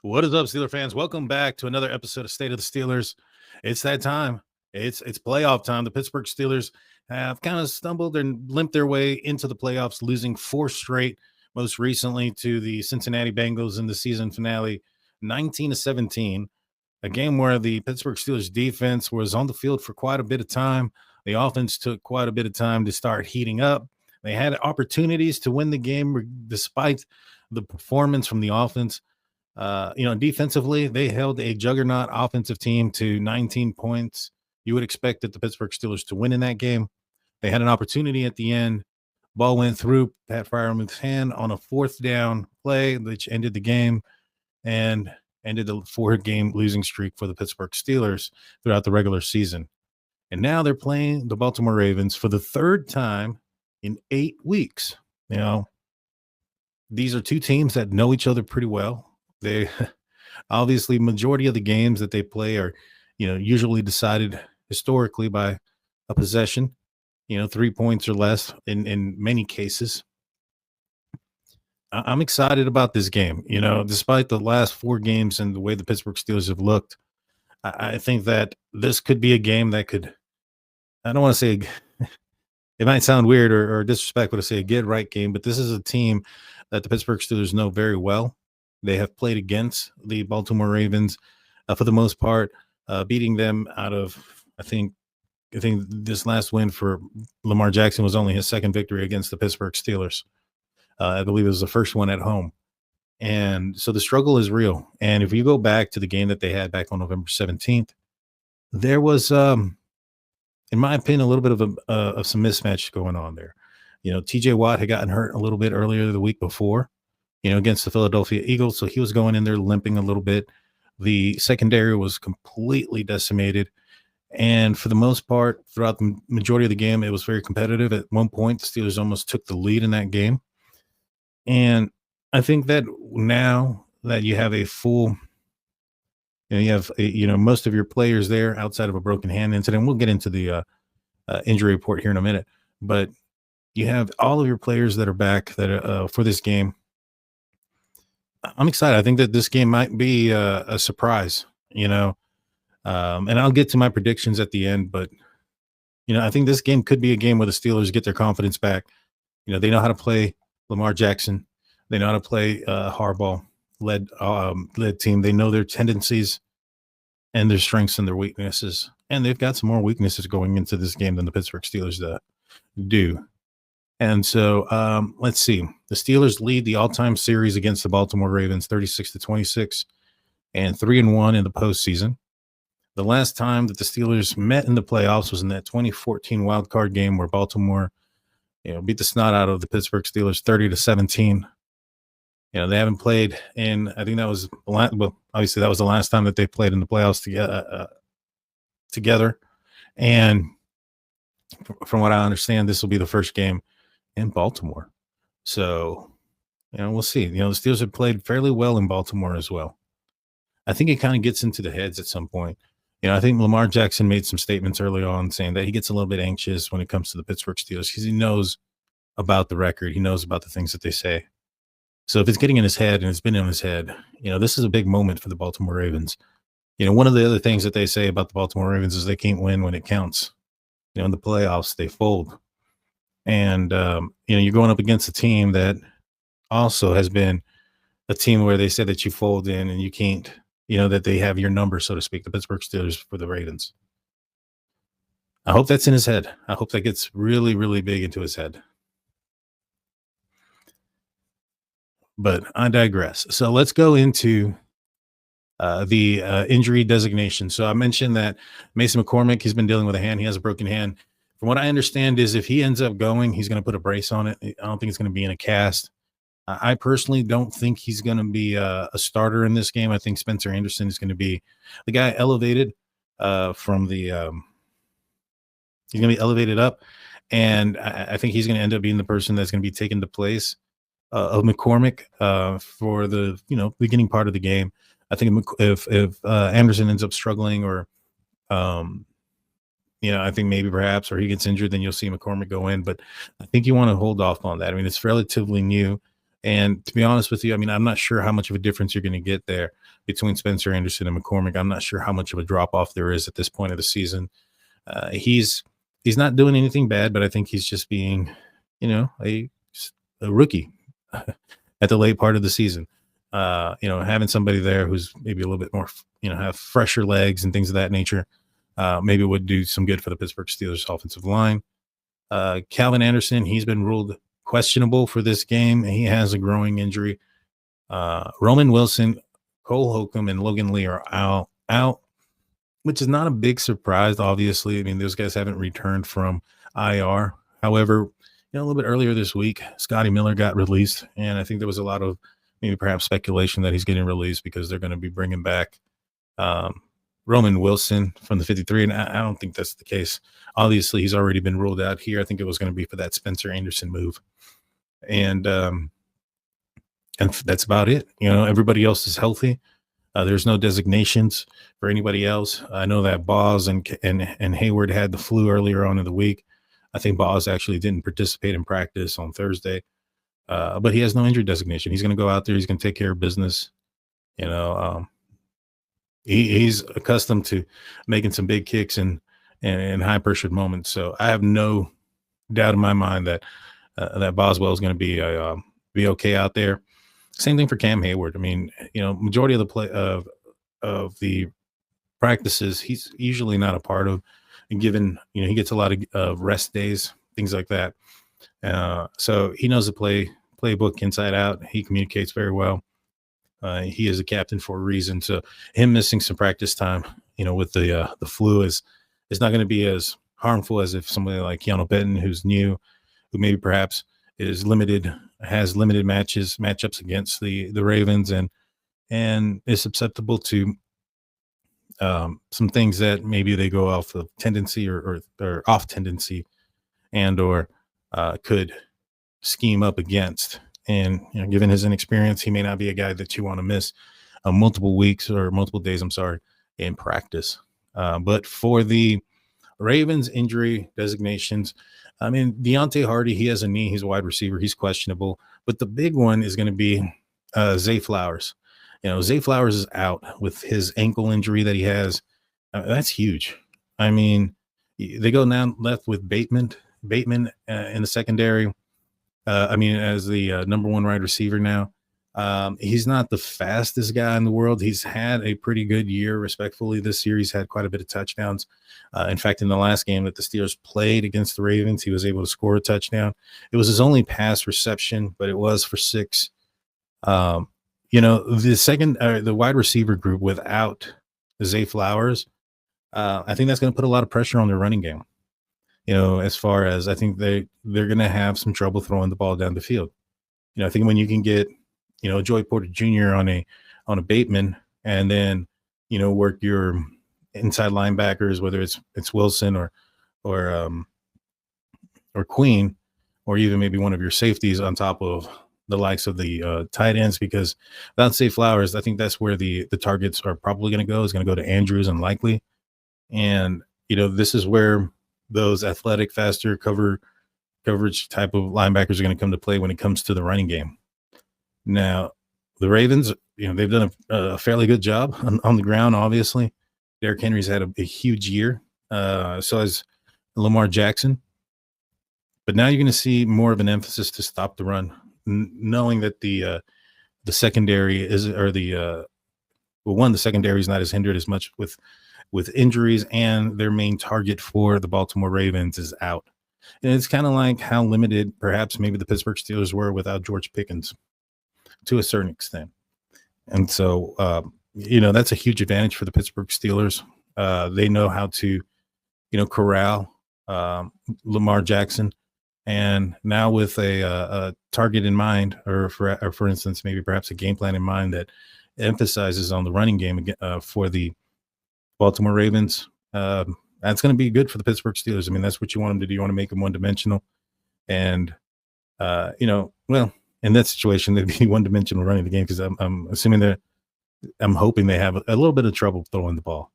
What is up, Steeler fans? Welcome back to another episode of State of the Steelers. It's that time. It's playoff time. The Pittsburgh Steelers have kind of stumbled and limped their way into the playoffs, losing 4 straight, most recently to the Cincinnati Bengals in the season finale, 19-17, a game where the Pittsburgh Steelers defense was on the field for quite a bit of time. The offense took quite a bit of time to start heating up. They had opportunities to win the game despite the performance from the offense. Defensively, they held a juggernaut offensive team to 19 points. You would expect that the Pittsburgh Steelers to win in that game. They had an opportunity at the end. Ball went through Pat Freiermuth's hand on a 4th down play, which ended the game and ended the 4-game losing streak for the Pittsburgh Steelers throughout the regular season. And now they're playing the Baltimore Ravens for the 3rd time in 8 weeks. These are two teams that know each other pretty well. They obviously, majority of the games that they play are, usually decided historically by a possession, 3 points or less in many cases. I'm excited about this game. Despite the last 4 games and the way the Pittsburgh Steelers have looked, I think that this could be a game that could, I don't want to say, it might sound weird or disrespectful to say a get-right game, but this is a team that the Pittsburgh Steelers know very well. They have played against the Baltimore Ravens for the most part, beating them out of, I think this last win for Lamar Jackson was only his 2nd victory against the Pittsburgh Steelers. I believe it was the first one at home. And so the struggle is real. And if you go back to the game that they had back on November 17th, there was, in my opinion, a little bit of some mismatch going on there. TJ Watt had gotten hurt a little bit earlier the week before, against the Philadelphia Eagles. So he was going in there limping a little bit. The secondary was completely decimated. And for the most part, throughout the majority of the game, it was very competitive. At one point, the Steelers almost took the lead in that game. And I think that now that you have a full, you have, most of your players there outside of a broken hand incident. We'll get into the injury report here in a minute. But you have all of your players that are back that are, for this game. I'm excited. I think that this game might be a surprise, and I'll get to my predictions at the end. But, I think this game could be a game where the Steelers get their confidence back. They know how to play Lamar Jackson. They know how to play Harbaugh-led team. They know their tendencies and their strengths and their weaknesses. And they've got some more weaknesses going into this game than the Pittsburgh Steelers do. And so let's see. The Steelers lead the all-time series against the Baltimore Ravens 36-26 and 3-1 in the postseason. The last time that the Steelers met in the playoffs was in that 2014 Wildcard game where Baltimore, beat the snot out of the Pittsburgh Steelers 30-17. They haven't played in, I think that was, obviously that was the last time that they played in the playoffs together. And from what I understand, this will be the first game in Baltimore. So, we'll see. The Steelers have played fairly well in Baltimore as well. I think it kind of gets into the heads at some point. I think Lamar Jackson made some statements early on saying that he gets a little bit anxious when it comes to the Pittsburgh Steelers because he knows about the record. He knows about the things that they say. So if it's getting in his head, and it's been in his head, this is a big moment for the Baltimore Ravens. One of the other things that they say about the Baltimore Ravens is they can't win when it counts. In the playoffs, they fold. And, you're going up against a team that also has been a team where they said that you fold in and you can't, that they have your number, so to speak, the Pittsburgh Steelers for the Ravens. I hope that's in his head. I hope that gets really, really big into his head. But I digress. So let's go into the injury designation. So I mentioned that Mason McCormick, he's been dealing with a hand. He has a broken hand. From what I understand is if he ends up going, he's going to put a brace on it. I don't think it's going to be in a cast. I personally don't think he's going to be a starter in this game. I think Spencer Anderson is going to be the guy elevated from the he's going to be elevated up. And I think he's going to end up being the person that's going to be taking the place of McCormick for the, beginning part of the game. I think if Anderson ends up struggling or, I think maybe perhaps, or he gets injured, then you'll see McCormick go in. But I think you want to hold off on that. I mean, it's relatively new. And to be honest with you, I mean, I'm not sure how much of a difference you're going to get there between Spencer Anderson and McCormick. I'm not sure how much of a drop off there is at this point of the season. He's not doing anything bad, but I think he's just being, a rookie at the late part of the season. Having somebody there who's maybe a little bit more, have fresher legs and things of that nature, maybe would do some good for the Pittsburgh Steelers offensive line. Calvin Anderson, he's been ruled questionable for this game. He has a growing injury. Roman Wilson, Cole Holcomb, and Logan Lee are out, which is not a big surprise, obviously. I mean, those guys haven't returned from IR. However, a little bit earlier this week, Scotty Miller got released, and I think there was a lot of maybe perhaps speculation that he's getting released because they're going to be bringing back Roman Wilson from the 53, and I don't think that's the case. Obviously, he's already been ruled out here. I think it was going to be for that Spencer Anderson move, and that's about it. Everybody else is healthy. There's no designations for anybody else. I know that Boz and Hayward had the flu earlier on in the week. I think Boz actually didn't participate in practice on Thursday, but he has no injury designation. He's going to go out there. He's going to take care of business. He's accustomed to making some big kicks and high pressured moments. So I have no doubt in my mind that Boswell is going to be okay out there. Same thing for Cam Hayward. I mean, majority of the play of the practices, he's usually not a part of, and given he gets a lot of rest days, things like that. So he knows the playbook inside out. He communicates very well. He is a captain for a reason. So him missing some practice time, with the flu is not going to be as harmful as if somebody like Keanu Benton, who's new, who maybe perhaps has limited matchups against the Ravens and is susceptible to some things that maybe they go off of tendency or off tendency or could scheme up against. And given his inexperience, he may not be a guy that you want to miss multiple weeks or multiple days, in practice. But for the Ravens injury designations, I mean, Deontay Hardy, he has a knee. He's a wide receiver. He's questionable. But the big one is going to be Zay Flowers. Zay Flowers is out with his ankle injury that he has. That's huge. I mean, they go now left with Bateman in the secondary. As the number one wide receiver now. He's not the fastest guy in the world. He's had a pretty good year, respectfully, this year. He's had quite a bit of touchdowns. In fact, in the last game that the Steelers played against the Ravens, he was able to score a touchdown. It was his only pass reception, but it was for 6. The wide receiver group without Zay Flowers, I think that's going to put a lot of pressure on their running game. As far as I think they're going to have some trouble throwing the ball down the field. I think when you can get, Joey Porter Jr. on a Bateman and then, work your inside linebackers, whether it's Wilson or Queen, or even maybe one of your safeties on top of the likes of the tight ends, because without Zay Flowers, I think that's where the targets are probably going to go. Is going to go to Andrews and Likely. And, this is where those athletic, faster coverage type of linebackers are going to come to play when it comes to the running game. Now, the Ravens, they've done a fairly good job on the ground, obviously. Derrick Henry's had a huge year. So has Lamar Jackson. But now you're going to see more of an emphasis to stop the run, knowing that the secondary is, or the secondary is not as hindered as much with injuries, and their main target for the Baltimore Ravens is out. And it's kind of like how limited perhaps maybe the Pittsburgh Steelers were without George Pickens to a certain extent. And so, that's a huge advantage for the Pittsburgh Steelers. They know how to, corral Lamar Jackson. And now with a target in mind, or for instance, maybe perhaps a game plan in mind that emphasizes on the running game for the Baltimore Ravens, that's going to be good for the Pittsburgh Steelers. I mean, that's what you want them to do. You want to make them one-dimensional. And, in that situation, they'd be one-dimensional running the game, because I'm assuming I'm hoping they have a little bit of trouble throwing the ball.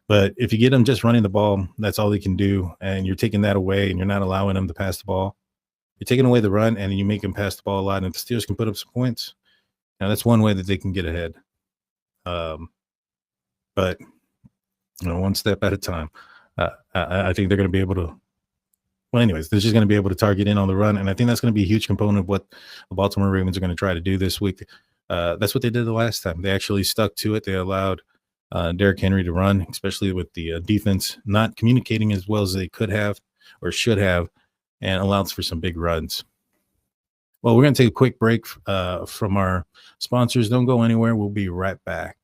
But if you get them just running the ball, that's all they can do. And you're taking that away and you're not allowing them to pass the ball. you're taking away the run and you make them pass the ball a lot, and if the Steelers can put up some points, now that's one way that they can get ahead. But one step at a time. I think they're going to be able to. Well, anyways, they're just going to be able to target in on the run, and I think that's going to be a huge component of what the Baltimore Ravens are going to try to do this week. That's what they did the last time. They actually stuck to it. They allowed Derrick Henry to run, especially with the defense not communicating as well as they could have or should have, and allows for some big runs. Well, we're going to take a quick break from our sponsors. Don't go anywhere. We'll be right back.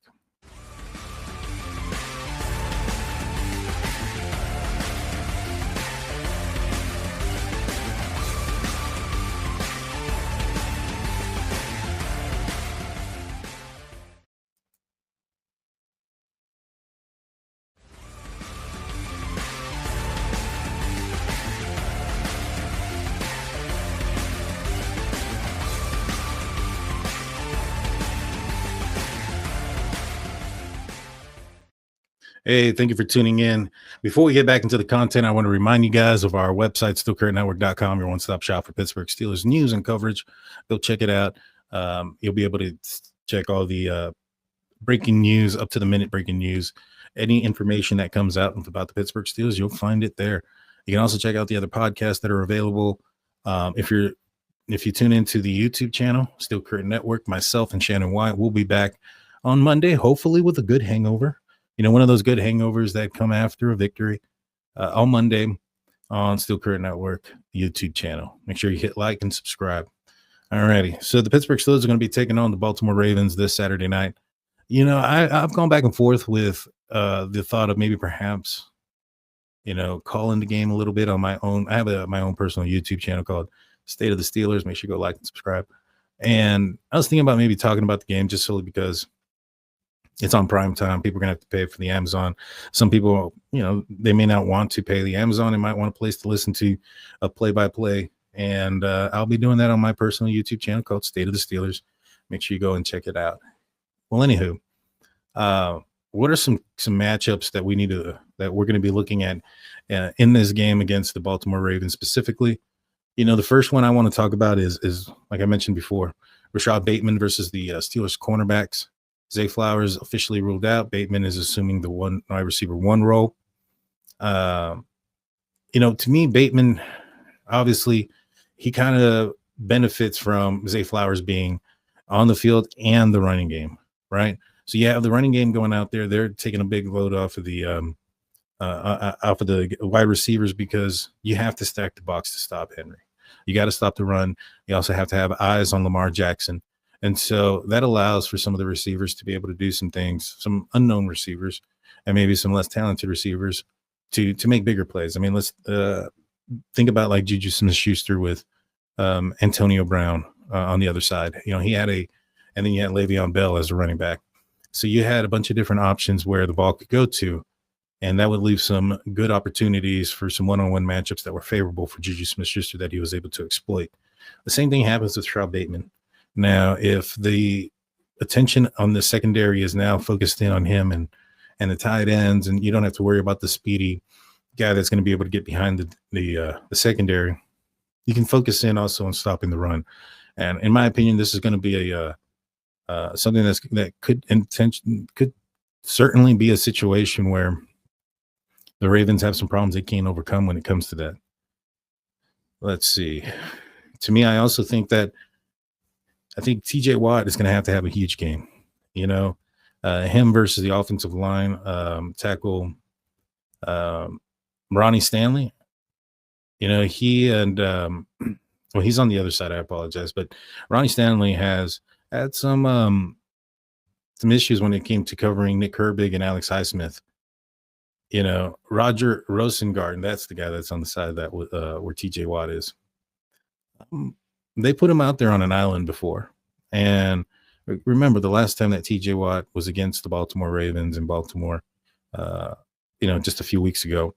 Hey, thank you for tuning in. Before we get back into the content, I want to remind you guys of our website, SteelCurrentNetwork.com, your one-stop shop for Pittsburgh Steelers news and coverage. Go check it out. You'll be able to check all the breaking news, up-to-the-minute breaking news. Any information that comes out about the Pittsburgh Steelers, you'll find it there. You can also check out the other podcasts that are available. If you tune into the YouTube channel, Steel Curtain Network, myself and Shannon White will be back on Monday, hopefully with a good hangover. One of those good hangovers that come after a victory on Monday on Steel Curtain Network YouTube channel. Make sure you hit like and subscribe. All righty. So the Pittsburgh Steelers are going to be taking on the Baltimore Ravens this Saturday night. I've gone back and forth with the thought of maybe perhaps, calling the game a little bit on my own. I have my own personal YouTube channel called State of the Steelers. Make sure you go like and subscribe. And I was thinking about maybe talking about the game just solely because it's on prime time. People are going to have to pay for the Amazon. Some people, they may not want to pay the Amazon. They might want a place to listen to a play-by-play. And I'll be doing that on my personal YouTube channel called State of the Steelers. Make sure you go and check it out. Well, anywho, what are some matchups that we're going to be looking at in this game against the Baltimore Ravens specifically? The first one I want to talk about is like I mentioned before, Rashad Bateman versus the Steelers cornerbacks. Zay Flowers officially ruled out. Bateman is assuming the wide receiver one role. To me, Bateman, obviously, he kind of benefits from Zay Flowers being on the field and the running game, right? So you have the running game going out there. They're taking a big load off of the wide receivers because you have to stack the box to stop Henry. You got to stop the run. You also have to have eyes on Lamar Jackson. And so that allows for some of the receivers to be able to do some things, some unknown receivers, and maybe some less talented receivers to make bigger plays. I mean, let's think about like Juju Smith-Schuster with Antonio Brown on the other side. And then you had Le'Veon Bell as a running back. So you had a bunch of different options where the ball could go to, and that would leave some good opportunities for some one-on-one matchups that were favorable for Juju Smith-Schuster that he was able to exploit. The same thing happens with Rashad Bateman. Now, if the attention on the secondary is now focused in on him and the tight ends, and you don't have to worry about the speedy guy that's going to be able to get behind the secondary, you can focus in also on stopping the run. And in my opinion, this is going to be something that could certainly be a situation where the Ravens have some problems they can't overcome when it comes to that. Let's see. To me, I also think TJ Watt is going to have a huge game. Him versus the offensive line tackle Ronnie Stanley. He and he's on the other side. I apologize, but Ronnie Stanley has had some issues when it came to covering Nick Herbig and Alex Highsmith. Roger Rosengarten, that's the guy that's on the side of that where TJ Watt is. They put him out there on an island before. And remember the last time that TJ Watt was against the Baltimore Ravens in Baltimore, just a few weeks ago,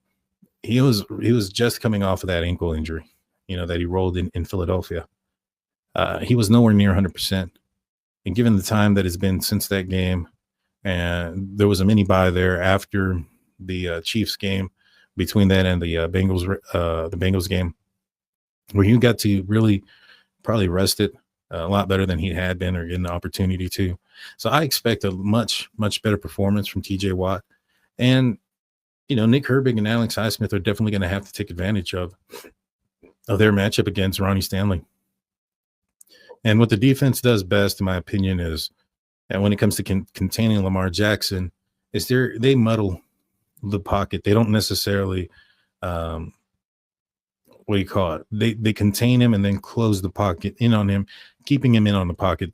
he was just coming off of that ankle injury, that he rolled in Philadelphia. He was nowhere near 100%. And given the time that has been since that game, and there was a mini bye there after the Chiefs game, between that and the Bengals game, where he got to really probably rest it a lot better than he had been or getting the opportunity to. So I expect a much better performance from TJ Watt. And, Nick Herbig and Alex Highsmith are definitely going to have to take advantage of their matchup against Ronnie Stanley. And what the defense does best, in my opinion, is, and when it comes to containing Lamar Jackson, is they muddle the pocket. They don't necessarily, um, what do you call it? They contain him and then close the pocket in on him, keeping him in on the pocket.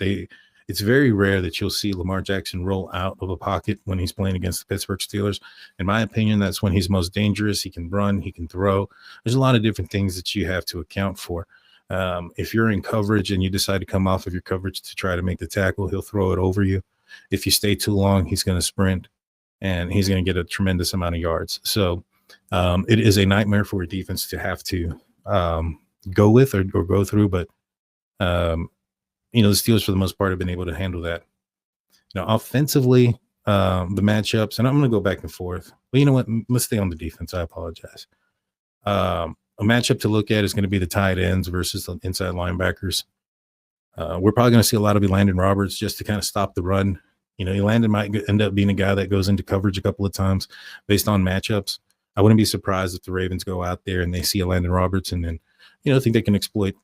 It's very rare that you'll see Lamar Jackson roll out of a pocket when he's playing against the Pittsburgh Steelers. In my opinion, that's when he's most dangerous. He can run, he can throw. There's a lot of different things that you have to account for. If you're in coverage and you decide to come off of your coverage to try to make the tackle, he'll throw it over you. If you stay too long, he's going to sprint and he's going to get a tremendous amount of yards. So it is a nightmare for a defense to have to go with or go through. But, the Steelers, for the most part, have been able to handle that. Offensively, the matchups, and I'm going to go back and forth. But you know what? Let's stay on the defense. I apologize. A matchup to look at is going to be the tight ends versus the inside linebackers. We're probably going to see a lot of Landon Roberts just to kind of stop the run. Landon might end up being a guy that goes into coverage a couple of times based on matchups. I wouldn't be surprised if the Ravens go out there and they see a Landon Roberts and then, think they can exploit,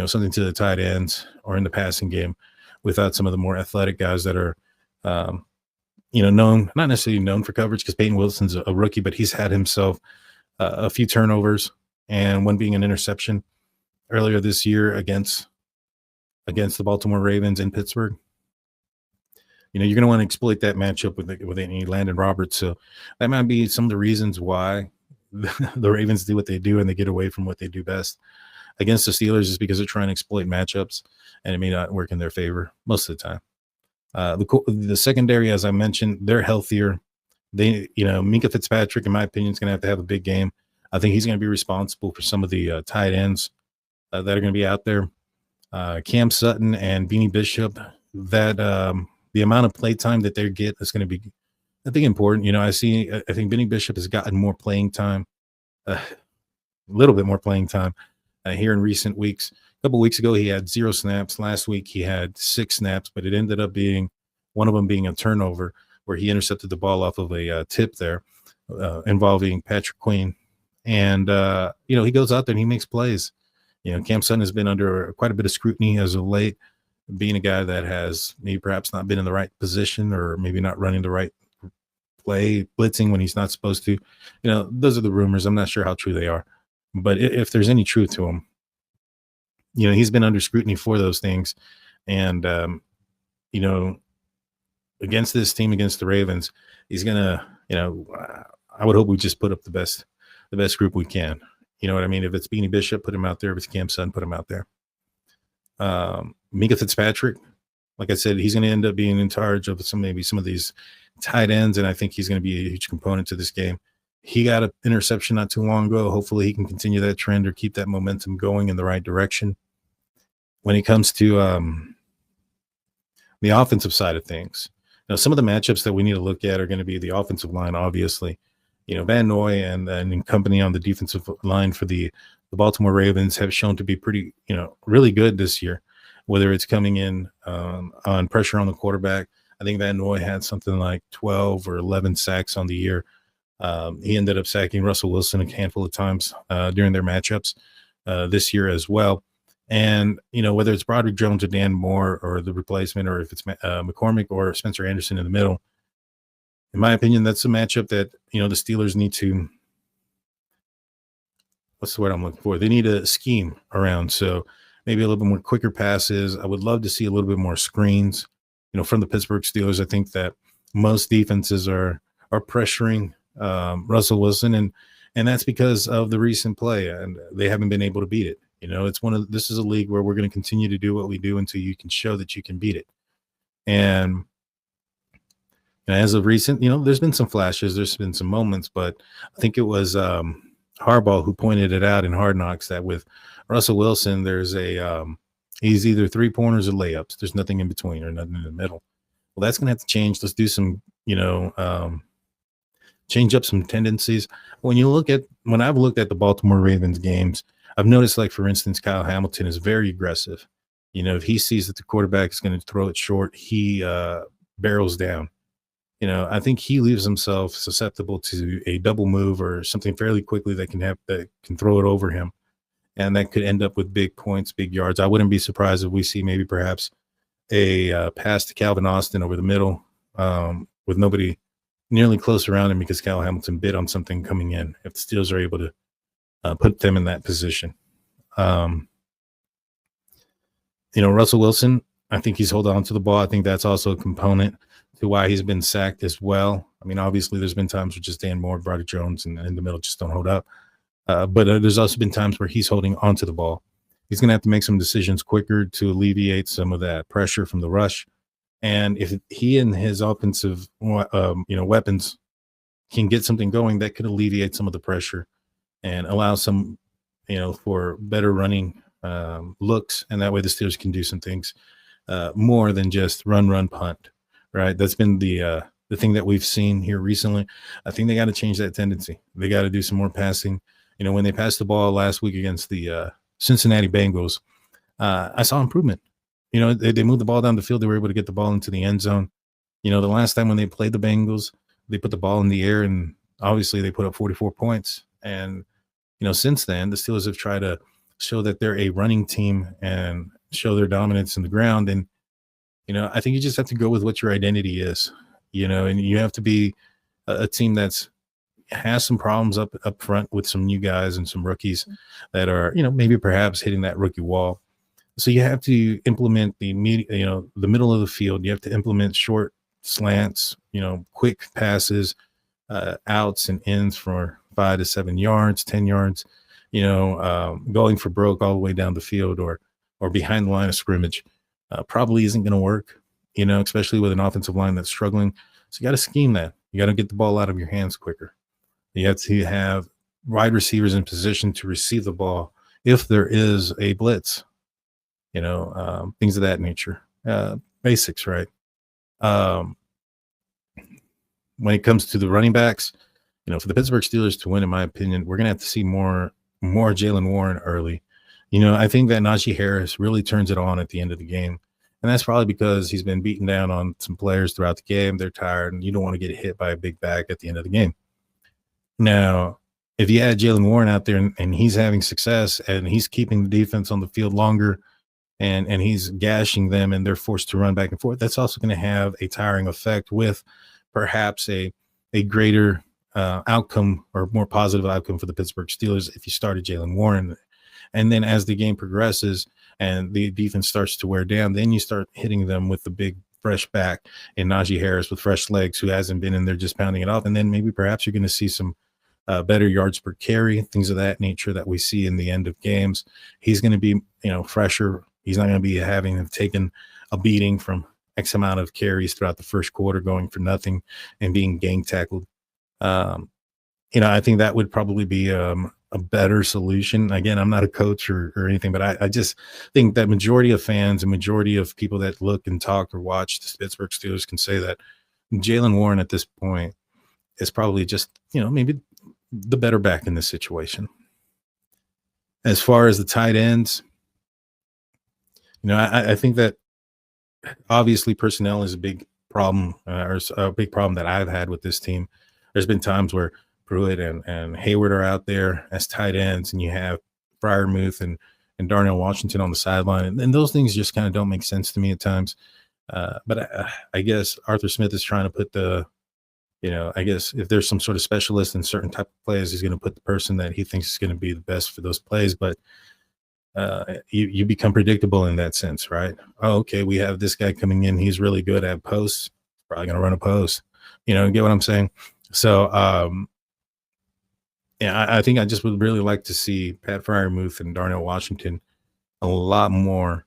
something to the tight ends or in the passing game without some of the more athletic guys that are, known, not necessarily known for coverage, because Peyton Wilson's a rookie, but he's had himself a few turnovers and one being an interception earlier this year against the Baltimore Ravens in Pittsburgh. You're going to want to exploit that matchup with any Landon Roberts. So that might be some of the reasons why the Ravens do what they do and they get away from what they do best against the Steelers, is because they're trying to exploit matchups and it may not work in their favor most of the time. The secondary, as I mentioned, they're healthier. Minkah Fitzpatrick, in my opinion, is going to have a big game. I think he's going to be responsible for some of the tight ends that are going to be out there. Cam Sutton and Beanie Bishop, that the amount of play time that they get is going to be, I think, important. I think Beanie Bishop has gotten more playing time, a little bit more playing time here in recent weeks. A couple weeks ago, he had 0 snaps. Last week, he had 6 snaps, but it ended up being one of them being a turnover where he intercepted the ball off of a tip there involving Patrick Queen. And, he goes out there and he makes plays. Cam Sutton has been under quite a bit of scrutiny as of late, being a guy that has maybe perhaps not been in the right position or maybe not running the right play, blitzing when he's not supposed to. Those are the rumors. I'm not sure how true they are. But if there's any truth to him, he's been under scrutiny for those things. And, against this team, against the Ravens, he's going to, I would hope we just put up the best group we can. You know what I mean? If it's Beanie Bishop, put him out there. If it's Cam Sutton, put him out there. Minkah Fitzpatrick, like I said, he's going to end up being in charge of some of these tight ends, and I think he's going to be a huge component to this game. He got an interception not too long ago. Hopefully he can continue that trend or keep that momentum going in the right direction. When it comes to the offensive side of things, some of the matchups that we need to look at are going to be the offensive line, obviously. Van Noy and company on the defensive line for the Baltimore Ravens have shown to be pretty, really good this year, whether it's coming in on pressure on the quarterback. I think Van Noy had something like 12 or 11 sacks on the year. He ended up sacking Russell Wilson a handful of times during their matchups this year as well. And, whether it's Broderick Jones or Dan Moore or the replacement, or if it's McCormick or Spencer Anderson in the middle, in my opinion, that's a matchup that, the Steelers need to, what's the word I'm looking for? They need a scheme around. So maybe a little bit more quicker passes. I would love to see a little bit more screens, from the Pittsburgh Steelers. I think that most defenses are pressuring Russell Wilson, and that's because of the recent play, and they haven't been able to beat it. This is a league where we're going to continue to do what we do until you can show that you can beat it. And as of recent, there's been some flashes, there's been some moments, but I think it was Harbaugh who pointed it out in Hard Knocks that with Russell Wilson, there's he's either 3-pointers or layups. There's nothing in between or nothing in the middle. Well, that's going to have to change. Let's do some, change up some tendencies. When I've looked at the Baltimore Ravens games, I've noticed, like, for instance, Kyle Hamilton is very aggressive. If he sees that the quarterback is going to throw it short, he barrels down. I think he leaves himself susceptible to a double move or something fairly quickly that can throw it over him, and that could end up with big points, big yards. I wouldn't be surprised if we see maybe perhaps a pass to Calvin Austin over the middle, with nobody nearly close around him because Kyle Hamilton bid on something coming in. If the Steelers are able to put them in that position. Um, Russell Wilson, I think he's holding on to the ball. I think that's also a component to why he's been sacked as well. I mean, obviously, there's been times where just Dan Moore, Broderick Jones, and in the middle just don't hold up. But there's also been times where he's holding onto the ball. He's going to have to make some decisions quicker to alleviate some of that pressure from the rush. And if he and his offensive, weapons can get something going, that could alleviate some of the pressure and allow some, for better running looks. And that way the Steelers can do some things more than just run, punt, right? That's been the thing that we've seen here recently. I think they got to change that tendency. They got to do some more passing. When they passed the ball last week against the Cincinnati Bengals, I saw improvement. They moved the ball down the field. They were able to get the ball into the end zone. The last time when they played the Bengals, they put the ball in the air, and obviously they put up 44 points. And, since then, the Steelers have tried to show that they're a running team and show their dominance in the ground. And, I think you just have to go with what your identity is, and you have to be a team that's has some problems up front with some new guys and some rookies that are, maybe perhaps hitting that rookie wall. So you have to implement the middle of the field. You have to implement short slants, quick passes, outs and ins for 5 to 7 yards, 10 yards, going for broke all the way down the field or behind the line of scrimmage probably isn't going to work, especially with an offensive line that's struggling. So you got to scheme that. You got to get the ball out of your hands quicker. You have to have wide receivers in position to receive the ball if there is a blitz, things of that nature. Basics, right? When it comes to the running backs, for the Pittsburgh Steelers to win, in my opinion, we're going to have to see more Jaylen Warren early. I think that Najee Harris really turns it on at the end of the game. And that's probably because he's been beaten down on some players throughout the game. They're tired, and you don't want to get hit by a big back at the end of the game. Now, if you add Jaylen Warren out there and he's having success and he's keeping the defense on the field longer and he's gashing them and they're forced to run back and forth, that's also going to have a tiring effect with perhaps a greater outcome or more positive outcome for the Pittsburgh Steelers if you started Jaylen Warren. And then as the game progresses and the defense starts to wear down, then you start hitting them with the big fresh back in Najee Harris with fresh legs who hasn't been in there just pounding it off. And then maybe perhaps you're going to see some better yards per carry, things of that nature that we see in the end of games. He's going to be, fresher. He's not going to be having taken a beating from X amount of carries throughout the first quarter, going for nothing and being gang tackled. I think that would probably be a better solution. Again, I'm not a coach or anything, but I just think that majority of fans and majority of people that look and talk or watch the Pittsburgh Steelers can say that Jaylen Warren at this point is probably just, maybe the better back in this situation. As far as the tight ends, I think that obviously personnel is a big problem or a big problem that I've had with this team. There's been times where Pruitt and Hayward are out there as tight ends, and you have Freiermuth and Darnell Washington on the sideline. And those things just kind of don't make sense to me at times. But I guess Arthur Smith is trying to put I guess if there's some sort of specialist in certain type of plays, he's going to put the person that he thinks is going to be the best for those plays. But you become predictable in that sense, right? Oh, okay, we have this guy coming in. He's really good at posts. Probably going to run a post. Get what I'm saying? So, I think I just would really like to see Pat Freiermuth and Darnell Washington a lot more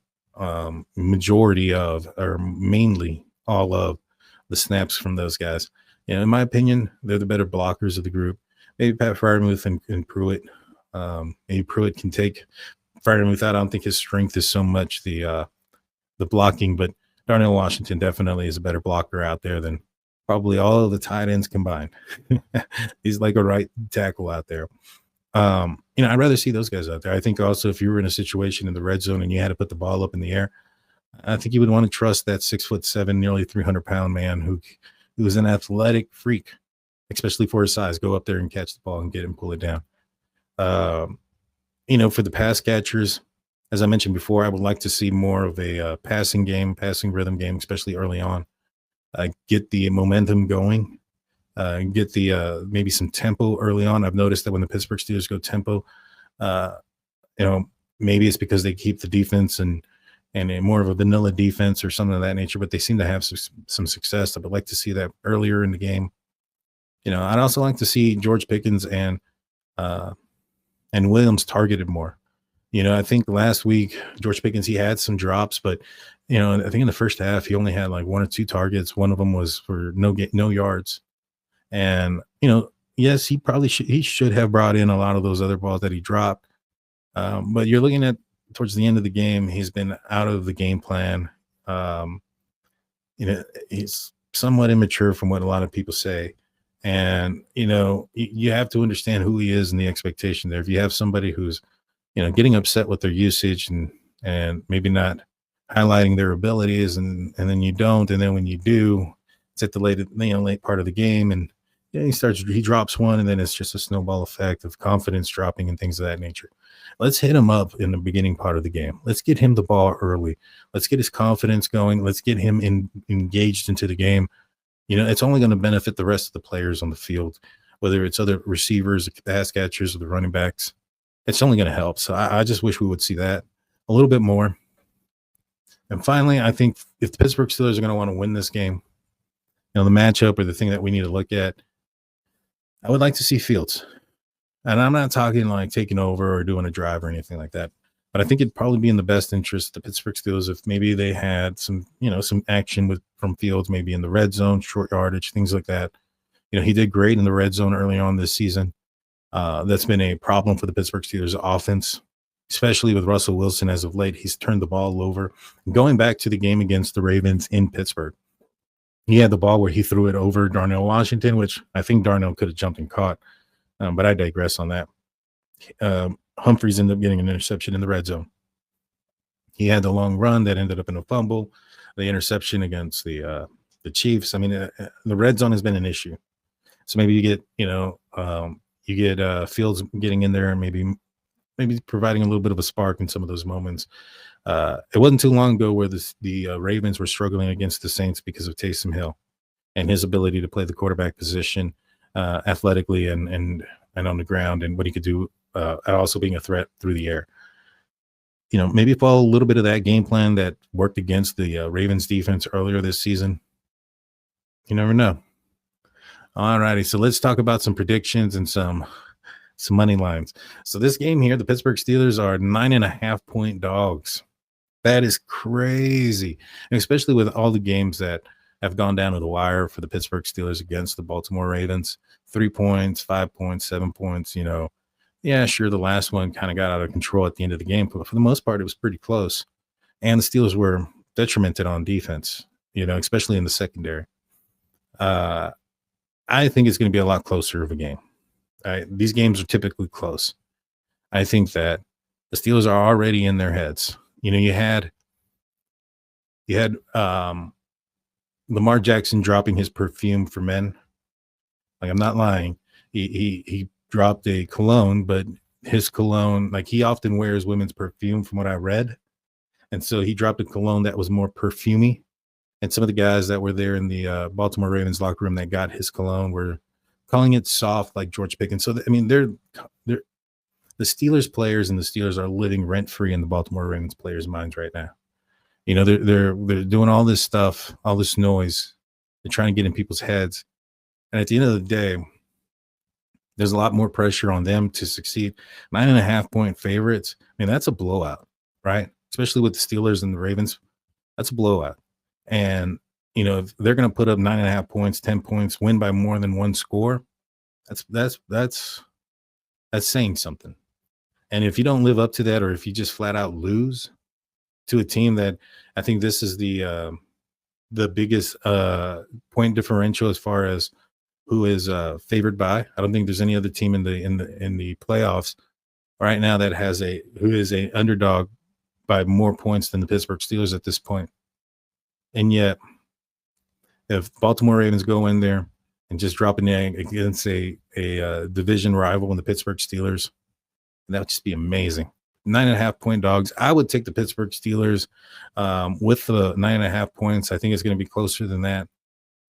majority of, or mainly all of the snaps from those guys. In my opinion, they're the better blockers of the group. Maybe Pat Freiermuth and Pruitt. Maybe Pruitt can take Freiermuth out. I don't think his strength is so much the blocking, but Darnell Washington definitely is a better blocker out there than probably all of the tight ends combined. He's like a right tackle out there. I'd rather see those guys out there. I think also if you were in a situation in the red zone and you had to put the ball up in the air, I think you would want to trust that 6'7", nearly 300-pound man who is an athletic freak, especially for his size. Go up there and catch the ball and get it and pull it down. Um, for the pass catchers, as I mentioned before, I would like to see more of a passing game, passing rhythm game, especially early on. Get the momentum going, get the maybe some tempo early on. I've noticed that when the Pittsburgh Steelers go tempo, uh, you know, maybe it's because they keep the defense and a more of a vanilla defense or something of that nature, but they seem to have some success. I would like to see that earlier in the game. I'd also like to see George Pickens uh, and Williams targeted more. I think last week George Pickens he had some drops, but I think in the first half he only had like one or two targets. One of them was for no yards, and yes, he should have brought in a lot of those other balls that he dropped. But you're looking at towards the end of the game, he's been out of the game plan. Um, he's somewhat immature from what a lot of people say. And, you have to understand who he is and the expectation there. If you have somebody who's, getting upset with their usage and maybe not highlighting their abilities and then you don't. And then when you do, it's at the late part of the game. And he drops one and then it's just a snowball effect of confidence dropping and things of that nature. Let's hit him up in the beginning part of the game. Let's get him the ball early. Let's get his confidence going. Let's get him engaged into the game. It's only going to benefit the rest of the players on the field, whether it's other receivers, the pass catchers, or the running backs. It's only going to help. So I just wish we would see that a little bit more. And finally, I think if the Pittsburgh Steelers are going to want to win this game, the matchup or the thing that we need to look at, I would like to see Fields. And I'm not talking like taking over or doing a drive or anything like that. But I think it'd probably be in the best interest of the Pittsburgh Steelers if maybe they had some action from Fields, maybe in the red zone, short yardage, things like that. He did great in the red zone early on this season. That's been a problem for the Pittsburgh Steelers offense, especially with Russell Wilson as of late. He's turned the ball over. Going back to the game against the Ravens in Pittsburgh, he had the ball where he threw it over Darnell Washington, which I think Darnell could have jumped and caught. But I digress on that. Humphreys ended up getting an interception in the red zone. He had the long run that ended up in a fumble, the interception against the Chiefs. I mean, the red zone has been an issue. So maybe you get Fields getting in there and maybe providing a little bit of a spark in some of those moments. It wasn't too long ago where the Ravens were struggling against the Saints because of Taysom Hill and his ability to play the quarterback position athletically and on the ground, and what he could do also being a threat through the air. Maybe follow a little bit of that game plan that worked against the Ravens defense earlier this season. You never know. All righty, so let's talk about some predictions and some money lines. So this game here, the Pittsburgh Steelers are 9.5-point dogs. That is crazy, and especially with all the games that have gone down to the wire for the Pittsburgh Steelers against the Baltimore Ravens. 3 points, 5 points, 7 points. Yeah, sure, the last one kind of got out of control at the end of the game, but for the most part, it was pretty close. And the Steelers were detrimented on defense, especially in the secondary. I think it's going to be a lot closer of a game. These games are typically close. I think that the Steelers are already in their heads. You had Lamar Jackson dropping his perfume for men. Like, I'm not lying. He dropped a cologne, but his cologne, like, he often wears women's perfume from what I read. And so he dropped a cologne that was more perfumey. And some of the guys that were there in the Baltimore Ravens locker room that got his cologne were calling it soft, like George Pickens. So, they're the Steelers players and the Steelers are living rent free in the Baltimore Ravens players' minds right now. They're doing all this stuff, all this noise. They're trying to get in people's heads. And at the end of the day, there's a lot more pressure on them to succeed. 9.5-point favorites. That's a blowout, right? Especially with the Steelers and the Ravens. That's a blowout. And, if they're going to put up 9.5 points, 10 points, win by more than one score, that's saying something. And if you don't live up to that, or if you just flat out lose to a team that I think this is the biggest point differential as far as who is favored by. I don't think there's any other team in the playoffs right now that who is a underdog by more points than the Pittsburgh Steelers at this point. And yet, if Baltimore Ravens go in there and just drop an egg against a division rival in the Pittsburgh Steelers, that would just be amazing. 9.5-point dogs. I would take the Pittsburgh Steelers with the 9.5 points. I think it's going to be closer than that.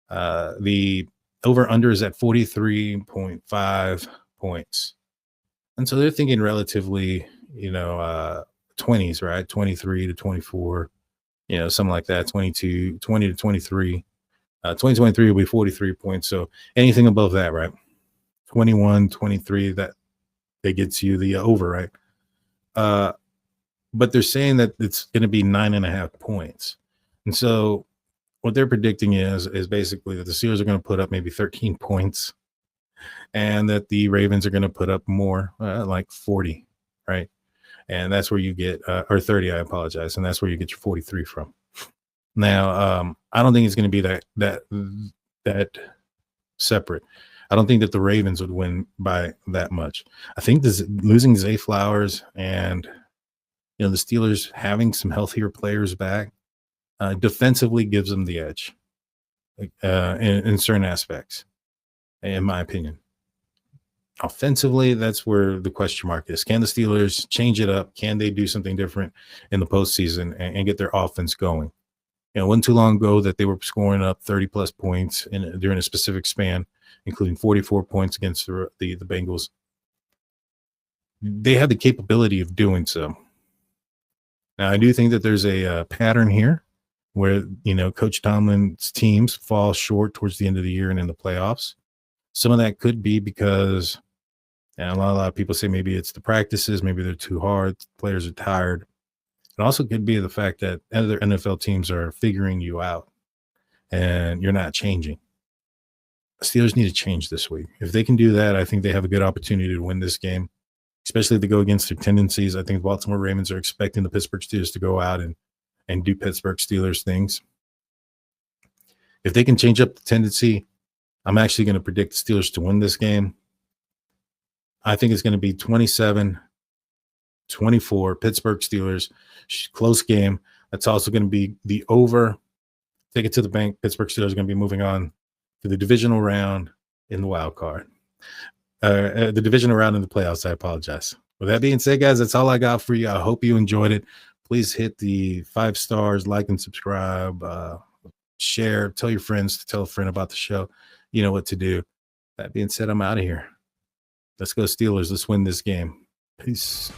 The over-under is at 43.5 points. And so they're thinking relatively, 20s, right? 23 to 24, something like that. 20 to 23. 2023 will be 43 points. So anything above that, right? 21, 23, that gets you the over, right? But they're saying that it's going to be 9.5 points. And so what they're predicting is basically that the Steelers are going to put up maybe 13 points and that the Ravens are going to put up more, like 40, right? And that's where you get, or 30, I apologize. And that's where you get your 43 from. Now, I don't think it's going to be that separate. I don't think that the Ravens would win by that much. I think losing Zay Flowers and the Steelers having some healthier players back defensively gives them the edge in certain aspects, in my opinion. Offensively, that's where the question mark is. Can the Steelers change it up? Can they do something different in the postseason and get their offense going? It wasn't too long ago that they were scoring up 30-plus points during a specific span, including 44 points against the Bengals. They have the capability of doing so. Now, I do think that there's a pattern here where, Coach Tomlin's teams fall short towards the end of the year and in the playoffs. Some of that could be because a lot of people say maybe it's the practices, maybe they're too hard, players are tired. It also could be the fact that other NFL teams are figuring you out and you're not changing. Steelers need to change this week. If they can do that, I think they have a good opportunity to win this game, especially if they go against their tendencies. I think the Baltimore Ravens are expecting the Pittsburgh Steelers to go out and do Pittsburgh Steelers things. If they can change up the tendency, I'm actually going to predict the Steelers to win this game. I think it's going to be 27-24, Pittsburgh Steelers. Close game. That's also going to be the over. Take it to the bank. Pittsburgh Steelers are going to be moving on to the divisional round in the wild card. The divisional round in the playoffs, I apologize. With that being said, guys, that's all I got for you. I hope you enjoyed it. Please hit the 5 stars, like and subscribe, share, tell your friends to tell a friend about the show. You know what to do. That being said, I'm out of here. Let's go Steelers. Let's win this game. Peace.